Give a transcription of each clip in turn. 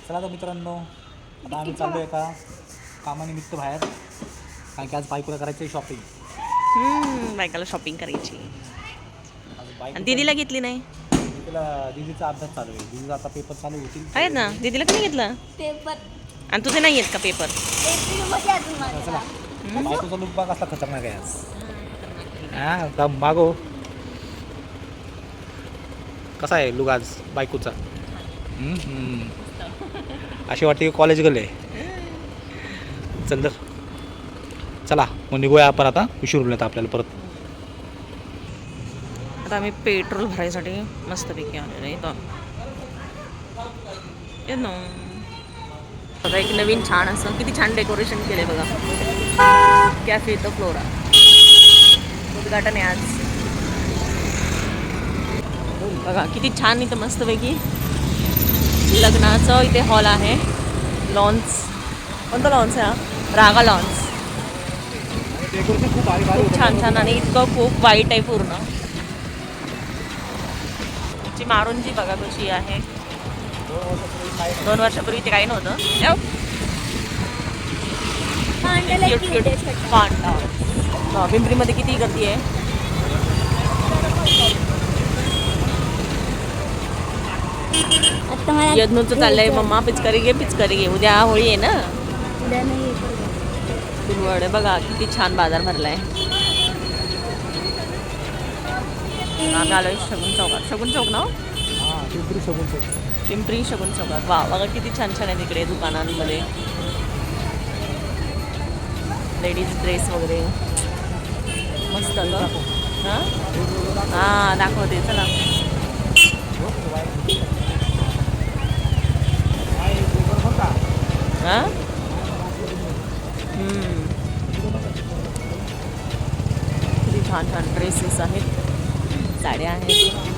चला तर मित्रांनो, आता आम्ही चाललो आहे का कामानिमित्त बाहेर, कारण की आज बायकोला करायचं आहे शॉपिंग. बायकाला शॉपिंग करायची. आज आणि बायको दीदीला घेतली नाही. दीदीचा अभ्यास चालू आहे. दीदीचा आता पेपर चालू होतील. आहेत ना, दीदीला का नाही घेतलं? पेपर आणि तुझे नाही आहेत का पेपर? चला, बायकोचा लुक बघ असला खतरनाक आहे आज. हां मागो कसा आहे लुक आज बायकोचा? अशी वाटते की कॉलेज गेले. चल तर चला मग निघूया आपण आता, उशीर होईल आता आपल्याला परत. आता आम्ही पेट्रोल भरायसाठी मस्तपैकी आलेलो आहे इथं. ना बघा, एक नवीन छान असं किती छान डेकोरेशन केलं आहे बघा. कॅफे द फ्लोरा उद्घाटन आहे आज. बघा किती छान इथं मस्तपैकी लग्नाचं इथे हॉल आहे. लॉन्स, कोणतं लॉन्स आहे हा? रागा लॉन्स. खूप छान छान आणि इतकं खूप वाईट आहे पूर्ण. ची मारुंजी बघा कशी आहे. 2 वर्षापूर्वी ते काही नव्हतं. पांडा पिंपरीमध्ये किती गर्दी आहे. यज्ञूचं चाललंय मम्मा पिचकारी घे. उद्या होळी आहे ना. फुलवड बघा किती छान बाजार भरलाय. आम्ही आलोय शगुन चौकात. शगुन चौक ना, पिंपरी शगुन चौकात. वा बघा किती छान छान आहे तिकडे दुकानांमध्ये. लेडीज ड्रेस वगैरे मस्त. हां दाखवते चला. हां किती छान छान ड्रेसेस आहेत, साड्या आहेत.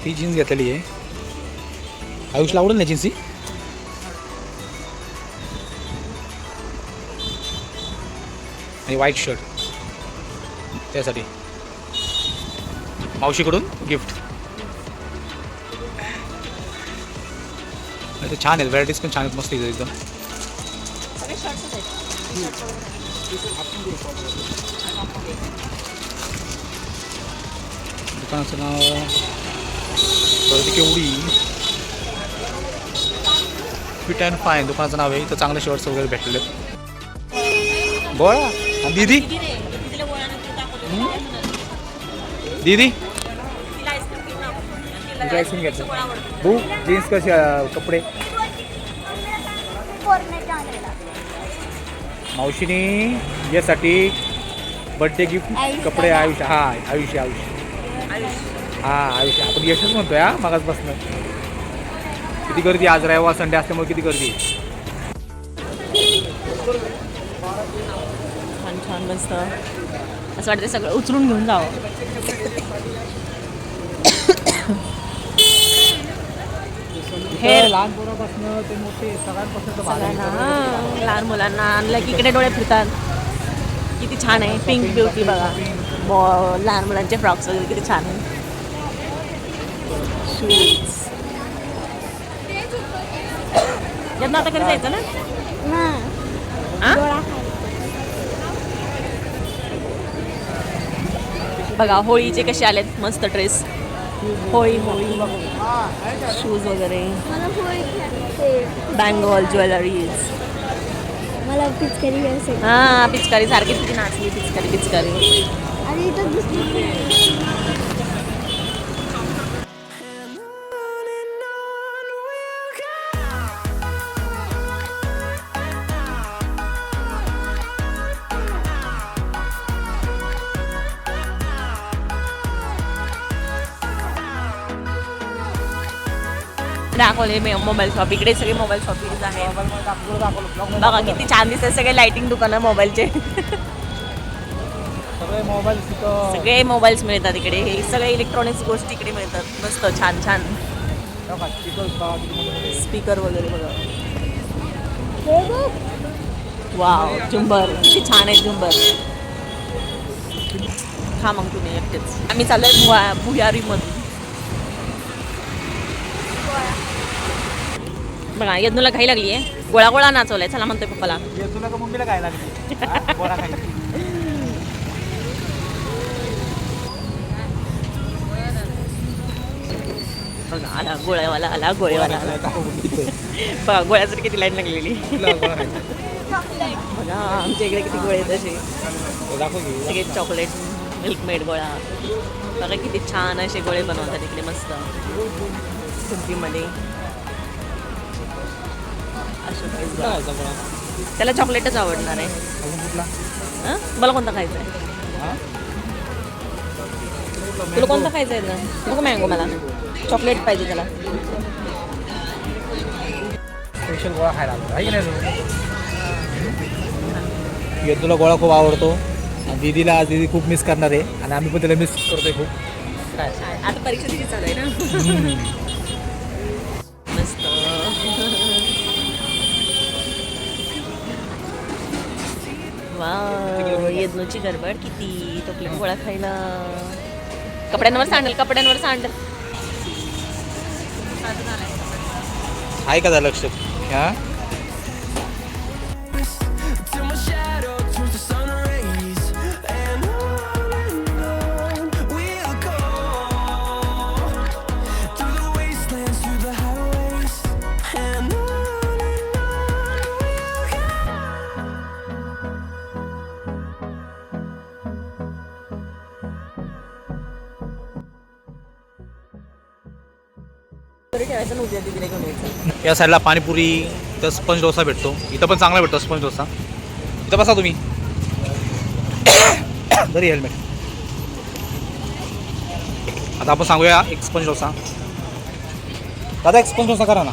ती जीन्स घेतलेली आहे. आयुषला आवडेल ना जीन्स ही. आणि व्हाईट शर्ट त्यासाठी मावशीकडून गिफ्ट. ते छान आहेत, व्हरायटीज पण छान आहेत, मस्त आहेत एकदम. दुकानाचं नाव केवढी फिट अँड फाईन दुकानाचं नाव आहे. इथं चांगले शर्ट्स वगैरे भेटलेले आहेत. गोळा आणि दीदी दीदी आईस्क्रीम घ्यायचं. भाऊ जीन्स कसे कपडे मावशीने यासाठी बर्थडे गिफ्ट कपडे. आयुष्य आयुष्य आपण यशच म्हणतोय. मगाच बसणं किती गर्दी. आज रविवार संडे असल्यामुळे किती गर्दी. छान छान मस्त असं वाटतं सगळं उचलून घेऊन जावं. हे लहान पोरापासून ते मोठे सगळ्यांपासून लहान मुलांना आणलं की इकडे डोळे फिरतात. किती छान आहे. पिंक ब्युटी बघा. लहान मुलांचे फ्रॉक्स वगैरे किती छान आहे. शूज यांना आता कधी जायचं ना. बघा होळीचे कसे आलेत मस्त ड्रेस. होळी शूज वगैरे, बँगल ज्वेलरीज. मला पिचकारी हां पिचकारी सारखी तिची नाचली. पिचकारी आणि दाखवले मोबाईल शॉप. इकडे सगळे मोबाईल शॉपिंग आहे. बघा किती छान दिसते सगळे लाइटिंग दुकानं मोबाईलचे. सगळे मोबाईल्स मिळतात इकडे. हे सगळे इलेक्ट्रॉनिक्स गोष्टी इकडे मिळतात. मस्त छान छान स्पीकर वगैरे बघा. वाव झुंबर किती छान आहे झुंबर. हा मग तुम्ही एकटेच. आम्ही चाललोय भुयारीमधून. बघा यज्ञूला घाई लागली आहे. गोळा गोळा नाचवलाय. चला म्हणतोय पप्पाला. मम्मीला काय लागली गोळा खायची. बघा आला गोळ्यावाला आला. गोळ्यावाला आला. बघा गोळ्यासाठी किती लाईन लागलेली. बघा आमच्या इकडे किती गोळे तसे सगळे चॉकलेट मिल्कमेड गोळा. बघा किती छान असे गोळे बनवतात इकडे मस्त कुंपीमध्ये. त्याला चॉकलेटच आवडणार आहे. मला कोणता खायचा आहे? तुला कोणता खायचा आहे ना? नको मँगो. मला चॉकलेट पाहिजे त्याला. स्पेशल गोळा खायला आहे की नाही. यदूला गोळा खूप आवडतो. दीदीला आज दीदी खूप मिस करणार आहे आणि आम्ही पण त्याला मिस करतोय खूप. काय आता परीक्षा तिची चालू आहे ना. मस्त. वाव यज्ञूची गडबड किती. चॉकलेट गोळा खायला. कपड्यांवर सांडल. कपड्यांवर सांडल. आहे का झालं लक्ष. हा या साईडला पाणीपुरी तर स्पंज डोसा भेटतो. इथं पण चांगला भेटतो स्पंज डोसा. इथं बसा तुम्ही. तरी हेल्मेट. आता आपण सांगूया एक स्पंज डोसा. दादा एक स्पंज डोसा करा ना.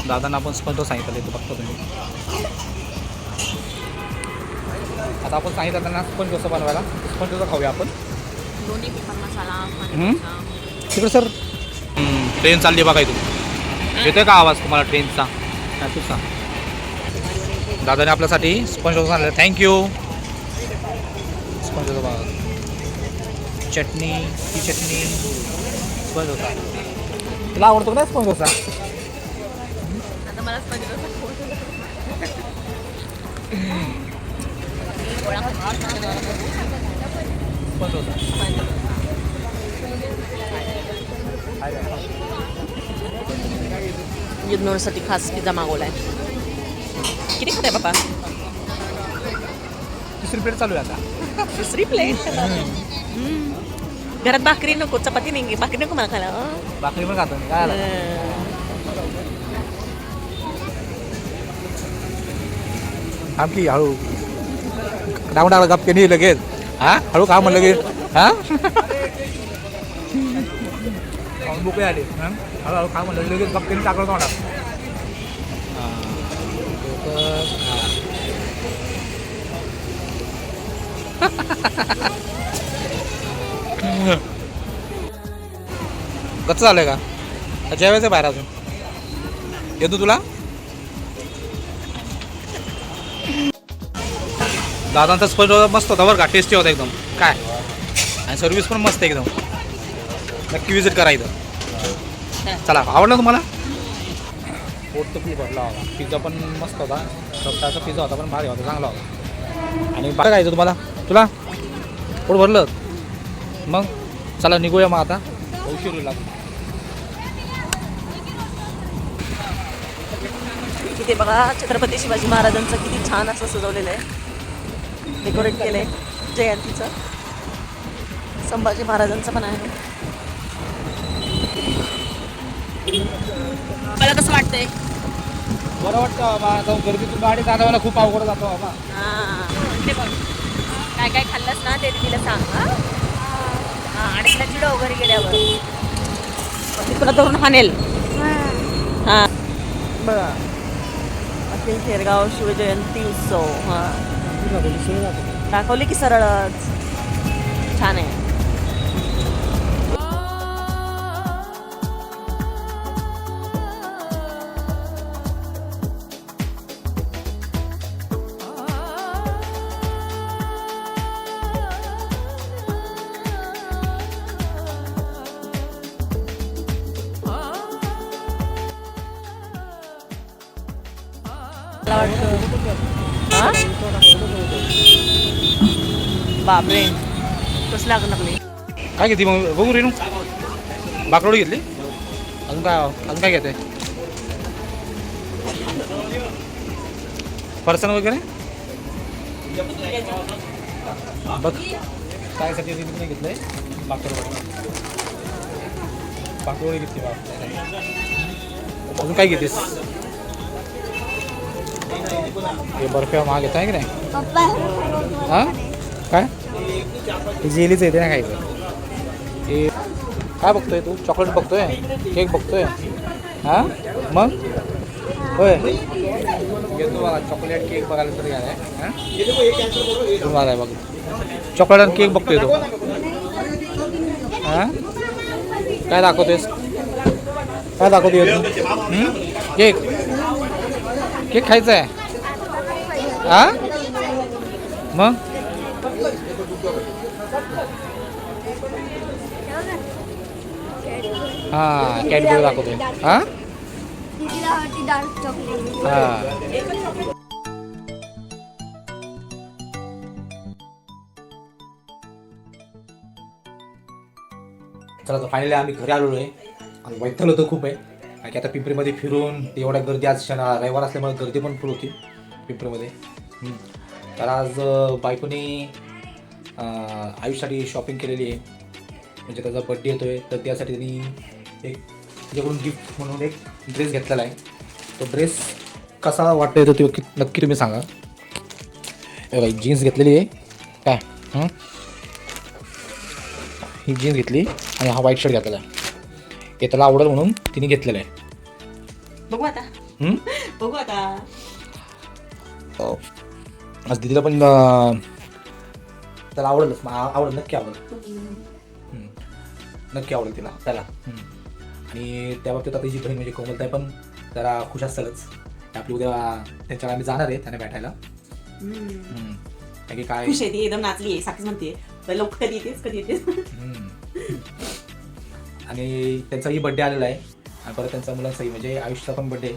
दादांना आपण स्पंज डोसा सांगितलं इथं बघतो तुम्ही. आता आपण सांगितलं त्यांना स्पंज डोसा बनवायला. स्पंज डोसा खाऊया आपण. दोन्ही मसाला. तिकडे सर ट्रेन चालली बघा इथून. येतोय का आवाज तुम्हाला ट्रेनचा? तुझा दादाने आपल्यासाठी स्पंज डोसा आणला. थँक्यू. स्पंज डोसा बघा. चटणी ही चटणी स्पंज डोसा. तुला आवडतो ना स्पंज डोसा? आता मला स्पंज डोसा स्पंज डोसा. यज्ञूसाठी खास पिझ्झा मागवलाय. किती खाते बाबा? तिसरी प्लेट चालू आहे आता. दुसरी प्लेट. घरात भाकरी नको. चपाती नाही. भाकरी नको मला खायला. भाकरी पण खातो काय आलं. आमकी हळू डाऊन टाकला गपके नाही लगेच. हा हळू खा म्हणलं लगेच. हा बुके आले. हळूहळू खा म्हणलं लगेच गपके टाकलं तोंडात. कसं झालंय का? जेवायचं बाहेर अजून येतो तुला. दादांचा स्पंज मस्त होता बरं का. टेस्टी होता एकदम. काय आणि सर्विस पण मस्त एकदम. नक्की विजिट करा इथं. चला आवडला तुम्हाला? पोट तर खूप भरला होता. पिझ्झा पण मस्त होता. सप्ताहाचा पिझ्झा होता पण भारी होता. चांगला होता. आणि बाहेर खायचं तुम्हाला? तुला पोट भरलं मग चला निघूया मग आता. उशीर होईल. इथे बघा छत्रपती शिवाजी महाराजांचं किती छान असं सजवलेलं आहे. डेकोरेट केलं आहे जयंतीचं. संभाजी महाराजांचं पण आहे. मला कसं वाटतंय? बरं वाटतं बाबा. गर्दीतून गाडी चालवायला खूप अवघड जातो बाबा. हां इकडे बघ. काय काय खाल्लंस ना ते तिला सांग. हां आणि तिला चिडव घरी गेल्यावर. तुला धरून हाणेल. बघा अखिल खेरगाव शिवजयंती उत्सव हां दाखवली की सरळच छान आहे. मला वाटतं हां बापरे कसं लागली. काय घेते मग बघू रेणू. बाकरोडी घेतली. अजून काय घेते. फरसाण वगैरे बघ कायसाठी तिने घेतलंय. बाकरोडी घेतली. अजून काय घेतेस. हे बर्फ्या महाग येत आहे की नाही. पप्पा हां काय जेलीच येते ना खायचं. हे काय बघतोय तू. चॉकलेट बघतोय. केक बघतोय. हां मग होय घेतो बघा. चॉकलेट केक बघायला तरी आलाय. हां आलाय बघ. चॉकलेट आणि केक बघतोय तो. हां काय दाखवतोयस. काय दाखवतोय तू. केक केक खायचा आहे. हां मग हां कॅडबरी दाखवतोय. हां दीदीला आवडती डार्क चॉकलेट. हां चला तर फायनली आम्ही घरी आलेलो आहे. आणि वैताग होतं खूप आहे. कारण की आता पिंपरीमध्ये फिरून एवढ्या गर्दी आज रविवार असल्यामुळे गर्दी पण फुल होती पिंपरीमध्ये. तर आज बायकोने आयुषसाठी शॉपिंग केलेली आहे. म्हणजे त्याचा बड्डे येतो आहे तर त्यासाठी त्यांनी एक त्याच्याकडून गिफ्ट म्हणून एक ड्रेस घेतलेला आहे. तो ड्रेस कसा वाटतो येतो ते नक्की तुम्ही सांगा. बाई जीन्स घेतलेली आहे काय. ही जीन्स घेतली आणि हा व्हाईट शर्ट घेतलेला आहे. हे त्याला आवडेल म्हणून तिने घेतलेलं आहे. बघू आता बघू आता. आज दीदीला पण त्याला आवडेलच. आवडेल नक्की आवडेल. नक्की आवडेल तिला त्याला. आणि त्या बाबतीत आता तिची बहीण म्हणजे कोमलताई पण जरा खुश असेलच. आपली उद्या त्यांच्याकडे आम्ही जाणार आहे त्यांना भेटायला. कारण की काय खुश आहे ती एकदम नाचली आहे. साक्षी म्हणते लोक कधी येतेस कधी येतेस. आणि त्यांचाही बड्डे आलेला आहे. आणि परत त्यांचा मुलांचाही म्हणजे आयुषचा पण बड्डे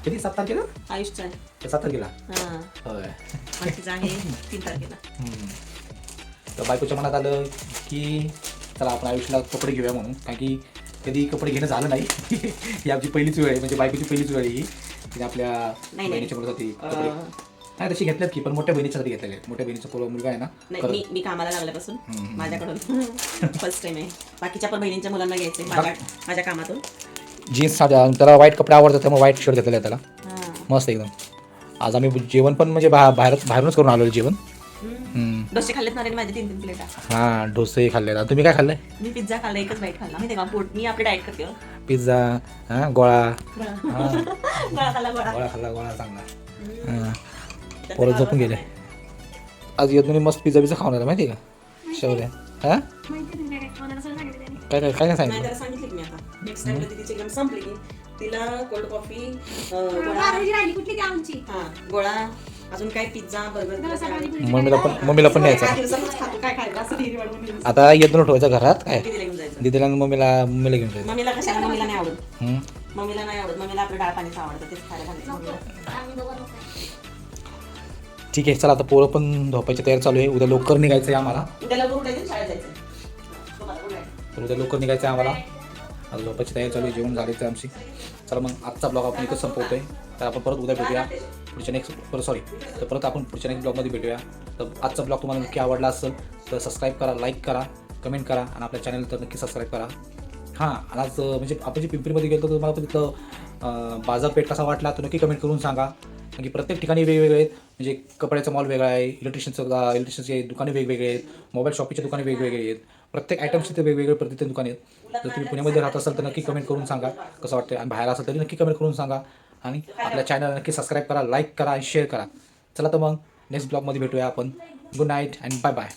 कधी 7 तारखेला. आयुषचा आहे 7 तारखेला हां होय. तिचा आहे 3 तारखेला. तर बायकोच्या मनात आलं की चला आपण आयुषला कपडे घेऊया म्हणून. कारण की कधी कपडे घेणं झालं नाही. ही आमची पहिलीच वेळ आहे. म्हणजे बायकोची पहिलीच वेळ आहे ही. तिने आपल्या बहिणीच्या मुलासाठी कपडे नाही तशी घेतल्यात की पण मोठ्या बहिणीच्यासाठी घेतलेले. मोठ्या बहिणीचा मुलगा आहे ना. नाही मी कामाला लागल्यापासून माझ्याकडून फर्स्ट टाइम आहे. बाकीच्या पण बहिणींच्या मुलांना घ्यायचे माझ्या कामातून. जीन्स त्याला व्हाईट कपडे आवडतात त्यामुळे व्हाईट शर्ट घेतलेला आहे त्याला. मस्त एकदम. आज आम्ही जेवण पण म्हणजे बाहेरूनच करून आलो जेवण. डोसे खाल्लेत ना रे माझे 3 प्लेट. हां डोसे खाल्ले. तुम्ही काय खाल्लंय. मी पिझ्झा खाल्ला. एकच बाईट खाल्ला माहिती का. मी आपली डाएट करते. पिझ्झा हां गोळा गोळा खाल्ला गोळा चांगला. परत झोपून गेले. आज येत मस्त पिझ्झा खाऊन आला माहिती आहे का शौर्य. हां काय काय काय सांगितलं. त्याला सांगितलं की मी आता नेक्स्ट टाइमला तिची एकदम संपली की तिला कोल्ड कॉफी गोळा अजून काय पिझ्झा बर्गर मम्मीला पण न्यायचा. काय खायचं असं आता येत ठेवायचं घरात काय घेऊन जायचं. दीदीला मम्मीला घेऊन जायचं. मम्मीला कशाला मम्मीला नाही आवडत. मम्मीला नाही आवडत. मम्मीला आपलं डाळ पाणीच आवडतं. तेच खायला घालायचं. ठीक आहे चला आता पोरं पण झोपायची तयारी चालू आहे. उद्या लवकर निघायचं आहे आम्हाला. उद्या लवकर उठायचं शाळेत जायचं. तर उद्या लवकर निघायचं आहे आम्हाला. आज झोपायची तयारी चालू आहे. जेवण झालीच आमची. चला मग आजचा ब्लॉग आपण इथं संपवतोय. तर आपण परत उद्या भेटूया तर परत आपण पुढच्या नेक्स्ट ब्लॉगमध्ये भेटूया. तर आजचा ब्लॉग तुम्हाला नक्की आवडला असेल तर सबस्क्राईब करा, लाईक करा, कमेंट करा आणि आपल्या चॅनल तर नक्की सबस्क्राईब करा. हां आणि आज म्हणजे आपण जे पिंपरीमध्ये गेलो तर तुम्हाला पण तिथं बाजारपेठ कसा वाटला तर नक्की कमेंट करून सांगा. कारण की प्रत्येक ठिकाणी वेगवेगळे आहेत. म्हणजे कपड्याचा मॉल वेगळा आहे. इलेक्ट्रिशियनचे दुकाने वेगवेगळे आहेत. मोबाईल शॉपीचे दुकाने वेगवेगळे आहेत. प्रत्येक आयटमचे ते वेगवेगळे प्रत्येक दुकाने आहेत. जर तुम्ही पुण्यामध्ये राहत असाल तर नक्की कमेंट करून सांगा कसं वाटतं. आणि बाहेर असाल तरी नक्की कमेंट करून सांगा. आणि आपल्या चॅनल नक्की सबस्क्राईब करा, लाईक करा आणि शेअर करा. चला तर मग नेक्स्ट ब्लॉगमध्ये भेटूया आपण. Good night and bye bye.